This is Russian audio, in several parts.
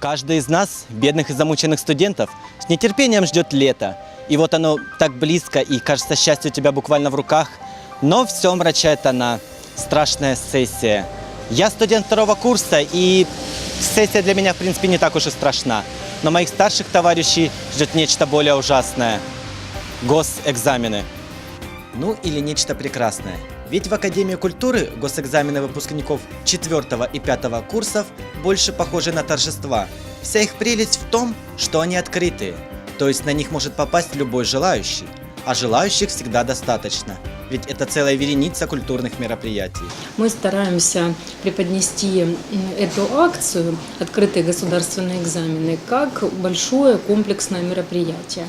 Каждый из нас, бедных и замученных студентов, с нетерпением ждет лето. И вот оно так близко, и кажется, счастье у тебя буквально в руках. Но все омрачает она. Страшная сессия. Я студент второго курса, и сессия для меня, в принципе, не так уж и страшна. Но моих старших товарищей ждет нечто более ужасное. Госэкзамены. Ну или нечто прекрасное. Ведь в Академии культуры госэкзамены выпускников 4 и 5 курсов больше похожи на торжества. Вся их прелесть в том, что они открытые, то есть на них может попасть любой желающий. А желающих всегда достаточно, ведь это целая вереница культурных мероприятий. Мы стараемся преподнести эту акцию «Открытые государственные экзамены» как большое комплексное мероприятие.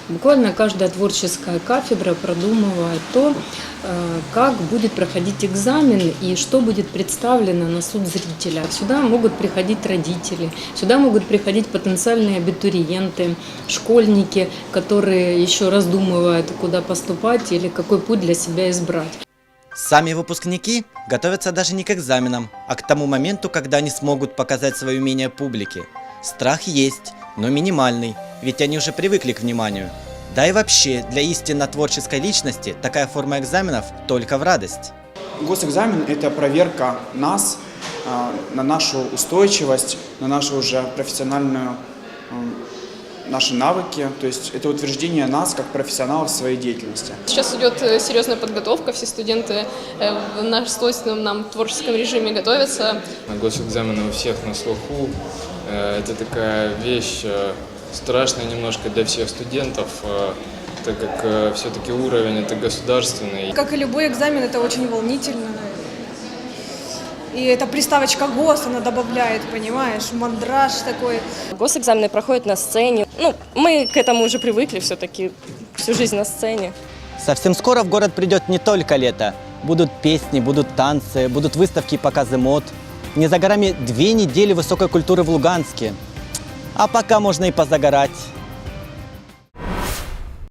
Буквально каждая творческая кафедра продумывает то, как будет проходить экзамен и что будет представлено на суд зрителя. Сюда могут приходить родители, сюда могут приходить потенциальные абитуриенты, школьники, которые еще раздумывают, куда поступать или какой путь для себя избрать. Сами выпускники готовятся даже не к экзаменам, а к тому моменту, когда они смогут показать свое умение публике. Страх есть, но минимальный, ведь они уже привыкли к вниманию. Да и вообще, для истинно творческой личности такая форма экзаменов только в радость. Госэкзамен – это проверка нас на нашу устойчивость, на нашу уже профессиональную, наши навыки. То есть это утверждение нас как профессионалов в своей деятельности. Сейчас идет серьезная подготовка, все студенты в свойственном нам творческом режиме готовятся. Госэкзамены у всех на слуху. Это такая вещь страшная немножко для всех студентов, так как все-таки уровень это государственный. Как и любой экзамен, это очень волнительно. И эта приставочка «гос», она добавляет, понимаешь, мандраж такой. Госэкзамены проходят на сцене. Мы к этому уже привыкли все-таки, всю жизнь на сцене. Совсем скоро в город придет не только лето. Будут песни, будут танцы, будут выставки и показы мод. Не за горами 2 недели высокой культуры в Луганске. А пока можно и позагорать.